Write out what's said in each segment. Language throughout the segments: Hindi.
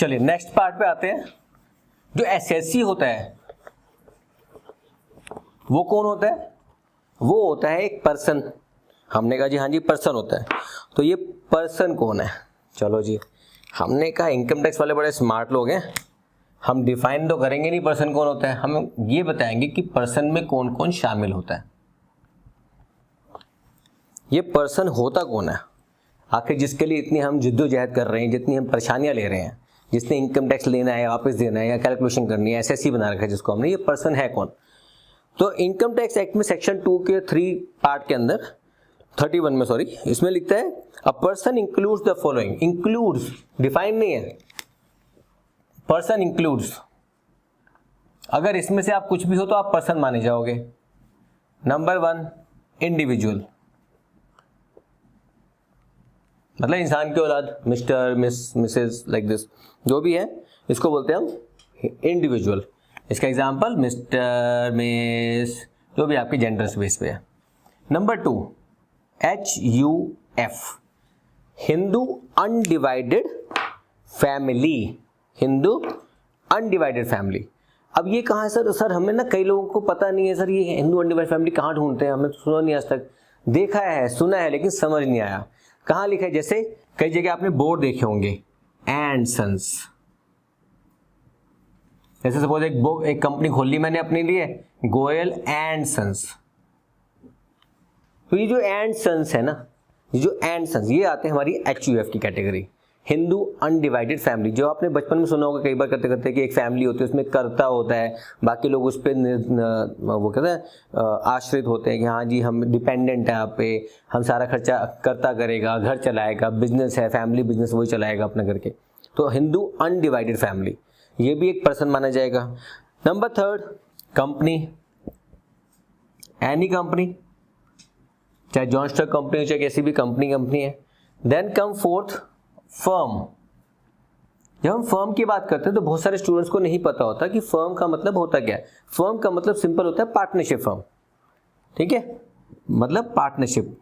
चलिए नेक्स्ट पार्ट पे आते हैं। जो एसएससी होता है वो कौन होता है? वो होता है एक पर्सन। हमने कहा जी हाँ जी पर्सन होता है, तो ये पर्सन कौन है? चलो जी, हमने कहा इनकम टैक्स वाले बड़े स्मार्ट लोग हैं, हम डिफाइन तो करेंगे नहीं पर्सन कौन होता है, हम ये बताएंगे कि पर्सन में कौन कौन शामिल होता है। ये पर्सन होता कौन है आखिर, जिसके लिए इतनी हम जिद्दोजहद कर रहे हैं, जितनी हम परेशानियां ले रहे हैं, जिसने इनकम टैक्स लेना है, वापस देना है या कैलकुलेशन करनी है, एसएससी बना रखा है जिसको हमने, ये पर्सन है कौन? तो इनकम टैक्स एक्ट में सेक्शन 2 के 3 पार्ट के अंदर 31 में सॉरी, इसमें लिखता है a person includes the following. Includes define नहीं है, पर्सन इंक्लूड्स। अगर इसमें से आप कुछ भी हो तो आप पर्सन माने जाओगे। नंबर 1 इंडिविजुअल, मतलब इंसान की औलाद, mister miss Mrs like this जो भी है इसको बोलते हैं हम इंडिविजुअल। इसका एग्जांपल मिस्टर मिस जो भी आपके जेंडर बेस पे है। Number 2 HUF Hindu undivided family. Hindu undivided family. अब ये कहाँ है सर? सर हमें ना कई लोगों को पता नहीं है सर ये हिंदू अनडिवाइडेड फैमिली कहाँ ढूंढते हैं, हमने तो सुना नहीं आज तक। देखा है, सुना है, लेकिन समझ नहीं आया कहाँ लिखा है। जैसे कई जगह आपने बोर्ड देखे होंगे एंड सन्स, जैसे सपोज एक कंपनी खोल ली मैंने अपने लिए, गोयल एंड सन्स। तो ये जो एंड सन्स है ना, ये जो एंड सन्स, ये आते हैं हमारी HUF की कैटेगरी, हिंदू अनडिवाइडेड फैमिली। जो आपने बचपन में सुना होगा कई बार करते करते कि एक फैमिली होती है, उसमें कर्ता होता है, बाकी लोग उस पर वो कहते हैं आश्रित होते हैं कि हाँ जी हम डिपेंडेंट है आप पे, हम सारा खर्चा कर्ता करेगा, घर चलाएगा, बिजनेस है, फैमिली बिजनेस वही चलाएगा अपना करके। तो हिंदू अनडिवाइडेड फैमिली, ये भी एक पर्सन माना जाएगा। नंबर 3 कंपनी, एनी कंपनी, चाहे जॉन स्टॉक कंपनी हो, चाहे कैसी भी कंपनी है। Then come 4th firm. जब हम फर्म की बात करते हैं तो बहुत सारे स्टूडेंट्स को नहीं पता होता कि फर्म का मतलब होता क्या है। फर्म का मतलब सिंपल होता है पार्टनरशिप फर्म, ठीक है, मतलब पार्टनरशिप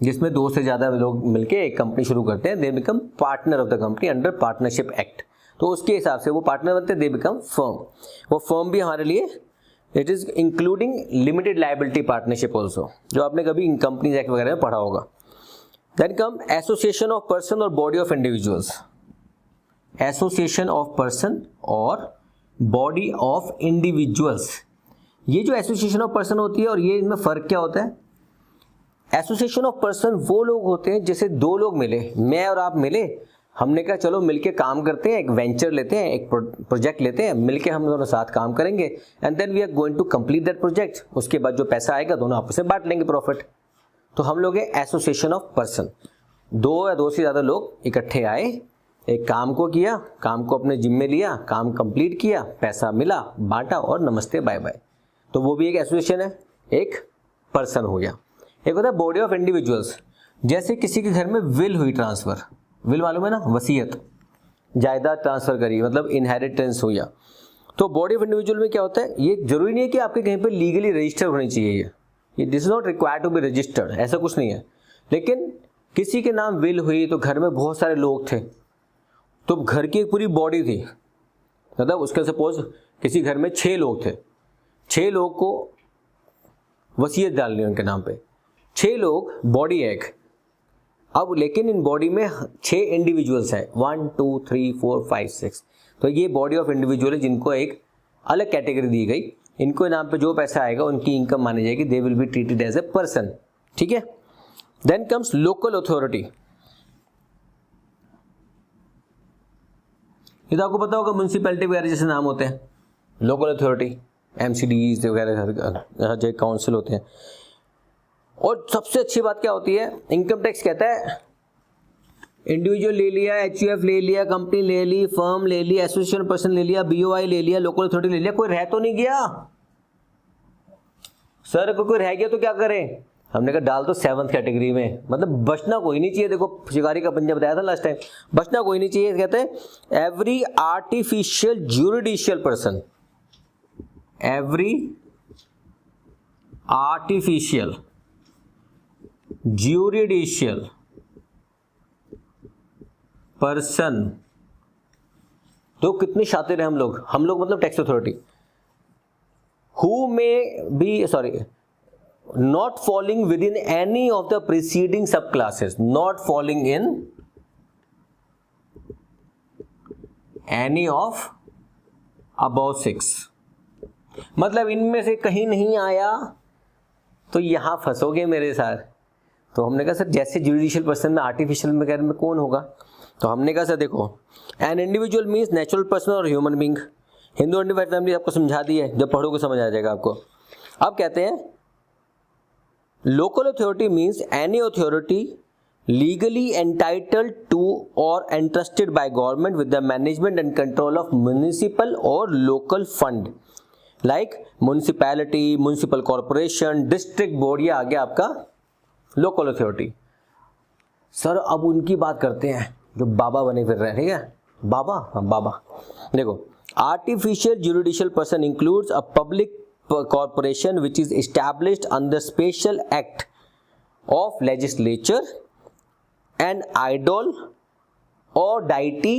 जिसमें 2 से ज्यादा लोग मिलके एक कंपनी शुरू करते हैं, they become partner of the company under partnership act. तो उसके हिसाब से वो पार्टनर बनते हैं, दे बिकम फर्म। वो फर्म भी हमारे लिए it is including limited liability partnership also, जो आपने कभी इन कंपनीज एक्ट वगैरह में पढ़ा होगा। Then come association of person और body of individuals. Association of person और बॉडी ऑफ इंडिविजुअल्स, ये जो एसोसिएशन ऑफ पर्सन होती है और ये इनमें फर्क क्या होता है? एसोसिएशन ऑफ पर्सन वो लोग होते हैं जैसे 2 लोग मिले, मैं और आप मिले, हमने कहा चलो मिलके काम करते हैं, एक वेंचर लेते हैं, एक प्रोजेक्ट लेते हैं, मिलके हम दोनों साथ काम करेंगे and then we are going to complete that project. उसके बाद जो पैसा आएगा दोनों आपस में बांट लेंगे प्रॉफिट। तो हम लोग एसोसिएशन ऑफ पर्सन, 2 या 2 से ज्यादा लोग इकट्ठे आए, एक काम को किया, काम को अपने जिम्मे लिया, काम कंप्लीट किया, पैसा मिला, बांटा और नमस्ते बाय बाय। तो वो भी एक एसोसिएशन है, एक पर्सन हो गया। एक होता है बॉडी ऑफ इंडिविजुअल्स, जैसे किसी के घर में विल हुई ट्रांसफर, विल मालूम है ना, वसीयत, जायदाद ट्रांसफर करी, मतलब इनहेरिटेंस हुई। तो बॉडी ऑफ इंडिविजुअल में क्या होता है, ये जरूरी नहीं है कि आपके कहीं पे लीगली रजिस्टर होनी चाहिए, ये this is not required to be registered, ऐसा कुछ नहीं है। लेकिन किसी के नाम विल हुई तो घर में बहुत सारे लोग थे, तो घर की एक पूरी बॉडी थी, मतलब उसके सपोज किसी घर में 6 लोग थे, 6 लोग को वसीयत डालनी उनके नाम पे, 6 लोग, बॉडी एक। अब लेकिन इन बॉडी में 6 इंडिविजुअल्स हैं, 1 2 3 4 5 6। तो ये बॉडी ऑफ इंडिविजुअल है जिनको एक अलग कैटेगरी दी गई, इनको नाम पे जो पैसा आएगा उनकी इनकम मानी जाएगी, they will be treated as a person, ठीक है। Then comes local authority. ये तो आपको पता होगा म्युनिसिपैलिटी वगैरह जैसे नाम होते हैं, लोकल अथॉरिटी, MCDs वगैरह काउंसिल होते हैं। और सबसे अच्छी बात क्या होती है, इनकम टैक्स कहता है इंडिविजुअल ले लिया, HUF ले लिया, कंपनी ले ली, फर्म ले ली, एसोसिएशन पर्सन ले लिया, BOI ले लिया, लोकल अथॉरिटी ले लिया, कोई रह तो नहीं गया सर, कोई रह गया तो क्या करें? हमने कहा डाल तो 7th कैटेगरी में, मतलब बचना कोई नहीं चाहिए। देखो शिकारी का पंजा बताया था लास्ट टाइम, बचना कोई नहीं चाहिए। कहते हैं every artificial juridical person, every artificial juridical person, तो कितने शातिर हैं हम लोग मतलब tax authority, who may be not falling within any of the preceding subclasses, not falling in any of above 6, मतलब इनमें से कहीं नहीं आया तो यहां फंसोगे मेरे साथ। तो हमने कहा सर जैसे जुडिशियल पर्सन में आर्टिफिशियल वगैरह में कौन होगा, तो हमने कहा सर देखो an individual means natural person और human being, Hindu undivided family आपको समझा दी है, जब पढ़ोगे समझ आ जाएगा आपको। अब कहते हैं local authority means any authority legally entitled to और entrusted by government with the management and control of municipal और local fund like municipality, municipal corporation, district board, ये आ गया आपका लोकल अथॉरिटी। सर अब उनकी बात करते हैं जो बाबा बने फिर रहे हैं, ठीक है, बाबा, हाँ बाबा। देखो artificial judicial person includes a public corporation which is established under special act of legislature and idol or deity।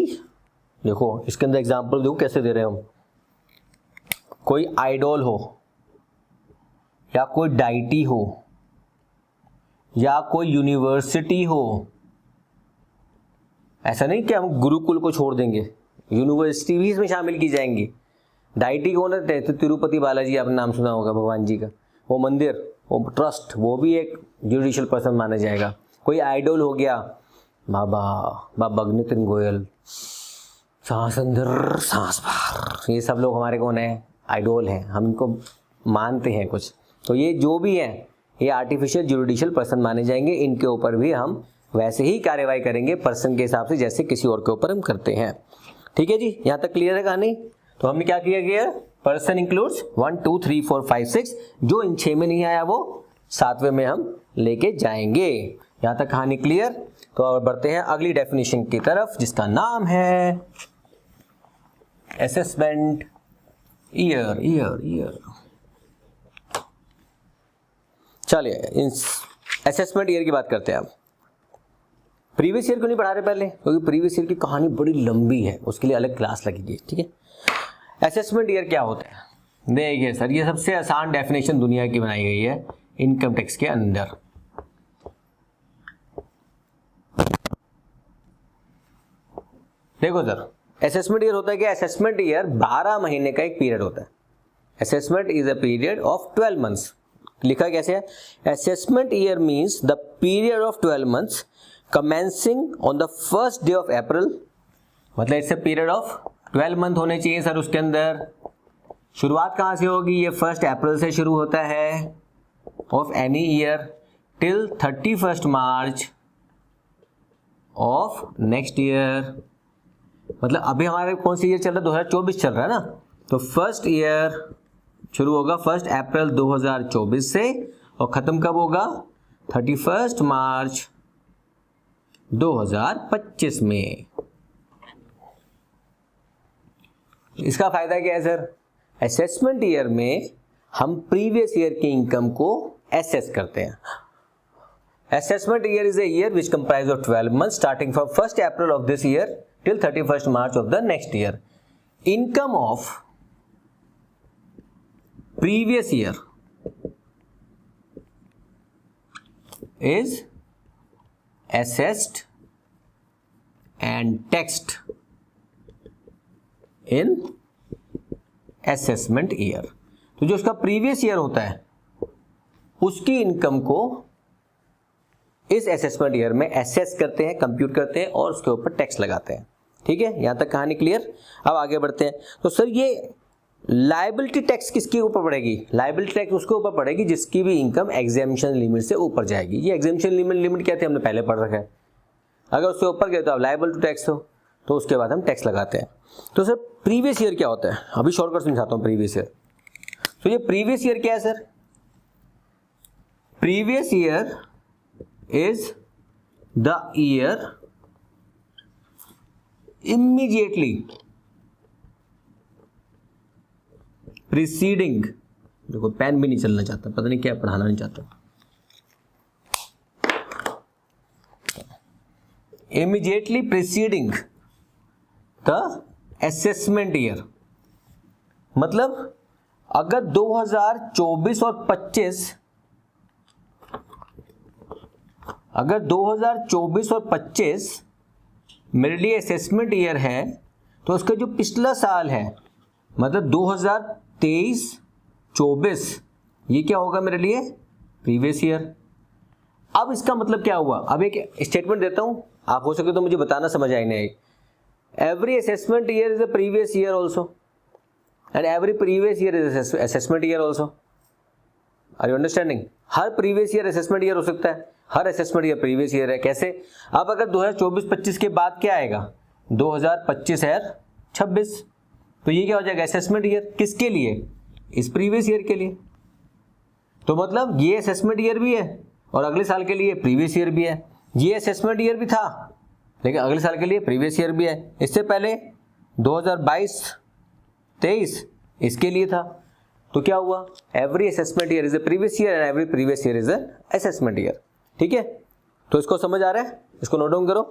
देखो इसके अंदर एग्जांपल देखो कैसे दे रहे हैं हम, कोई आइडोल हो या कोई डाइटी हो या कोई यूनिवर्सिटी हो, ऐसा नहीं कि हम गुरुकुल को छोड़ देंगे, यूनिवर्सिटी भी इसमें शामिल की जाएंगी। डाइटी कौन है, तो तिरुपति बालाजी आपने नाम सुना होगा भगवान जी का, वो मंदिर, वो ट्रस्ट, वो भी एक जुडिशियल पर्सन माना जाएगा। कोई आइडल हो गया बाबा नितिन गोयल, सांस अंदर सांस बाहर, ये सब लोग हमारे कौन है, आइडल हैं, हम इनको मानते हैं कुछ। तो ये जो भी है ये आर्टिफिशियल जुडिशियल पर्सन माने जाएंगे, इनके ऊपर भी हम वैसे ही कार्रवाई करेंगे पर्सन के हिसाब से जैसे किसी और के ऊपर हम करते हैं। ठीक है जी, यहाँ तक क्लियर है कहानी। तो हमने क्या किया गया, पर्सन इंक्लूड्स 1 2 3 4 5 6, जो इन 6 में नहीं आया वो 7वें में हम लेके जाएंगे। यहां तक कहानी क्लियर। तो अब बढ़ते हैं अगली डेफिनेशन की तरफ जिसका नाम है असेसमेंट ईयर। चलिए असेसमेंट ईयर की बात करते हैं। अब प्रीवियस ईयर क्यों नहीं पढ़ा रहे पहले, क्योंकि प्रीवियस ईयर की कहानी बड़ी लंबी है, उसके लिए अलग क्लास लगेगी, ठीक है। असेसमेंट ईयर क्या होता है, देखिए सर ये सबसे आसान डेफिनेशन दुनिया की बनाई गई है इनकम टैक्स के अंदर। देखो सर असेसमेंट ईयर होता है क्या, असेसमेंट ईयर 12 महीने का एक पीरियड होता है। Assessment is a period of 12 months. लिखा कैसे है, assessment year means the period of 12 months commencing on the first day of April, मतलब it's a period of 12 month होने चाहिए सर। उसके अंदर शुरुआत कहां से होगी, ये 1 अप्रैल से शुरू होता है of any year till 31 March of next year. मतलब अभी हमारे कौन सी ईयर चल रहा है, 2024 चल रहा है ना, तो फर्स्ट ईयर शुरू होगा 1 अप्रैल 2024 से और खत्म कब होगा, 31 मार्च 2025 में। इसका फायदा क्या है सर, असेसमेंट ईयर में हम प्रीवियस ईयर की इनकम को एसेस करते हैं। Assessment year is a year which comprise of 12 month starting from 1 April of this year till 31 March of the next year. Income of previous year is assessed and taxed in assessment year। तो जो उसका प्रीवियस ईयर होता है उसकी इनकम को इस असेसमेंट ईयर में एसेस करते हैं, कंप्यूट करते हैं और उसके ऊपर टैक्स लगाते हैं। ठीक है, यहां तक कहानी क्लियर। अब आगे बढ़ते हैं। तो सर ये लायबिलिटी टैक्स किसके ऊपर पड़ेगी, लायबिलिटी टैक्स उसके ऊपर पड़ेगी जिसकी भी इनकम एग्जेम्पशन लिमिट से ऊपर जाएगी। ये एग्जेम्पशन लिमिट क्या थी हमने पहले पढ़ रखा है, अगर उससे ऊपर गए तो आप लायबल टू टैक्स हो, तो उसके बाद हम टैक्स लगाते हैं। तो सर प्रीवियस ईयर क्या होता है, अभी शॉर्टकट समझाता हूं प्रीवियस ईयर। तो ये प्रीवियस ईयर क्या है sir, previous year is the year immediately preceding, देखो पेन भी नहीं चलना चाहता, पता नहीं क्या पढ़ाना नहीं चाहता। Immediately preceding the assessment year. मतलब अगर 2024 और 25 मेरे लिए असेसमेंट ईयर है तो उसका जो पिछला साल है मतलब 2023-24 ये क्या होगा मेरे लिए, प्रीवियस ईयर। अब इसका मतलब क्या हुआ, अब एक स्टेटमेंट देता हूं, आप हो सके तो मुझे बताना, समझ आए नहीं। Every assessment year is a previous year also and every previous year is assessment year also. Are you understanding? हर प्रीवियस ईयर असेसमेंट ईयर हो सकता है, हर असेसमेंट ईयर प्रीवियस ईयर है। कैसे? अब अगर 2024-25 के बाद क्या आएगा, 2025-26, तो ये क्या हो जाएगा, असेसमेंट ईयर। किसके लिए? इस प्रीवियस ईयर के लिए। तो मतलब ये असेसमेंट ईयर भी है और अगले साल के लिए प्रीवियस ईयर भी है। ये असेसमेंट ईयर भी था लेकिन अगले साल के लिए प्रीवियस ईयर भी है। इससे पहले 2022-23 इसके लिए था। तो क्या हुआ, every assessment year is a previous year and every previous year is a assessment year. ठीक है, तो इसको समझ आ रहा है, इसको नोट डाउन करो।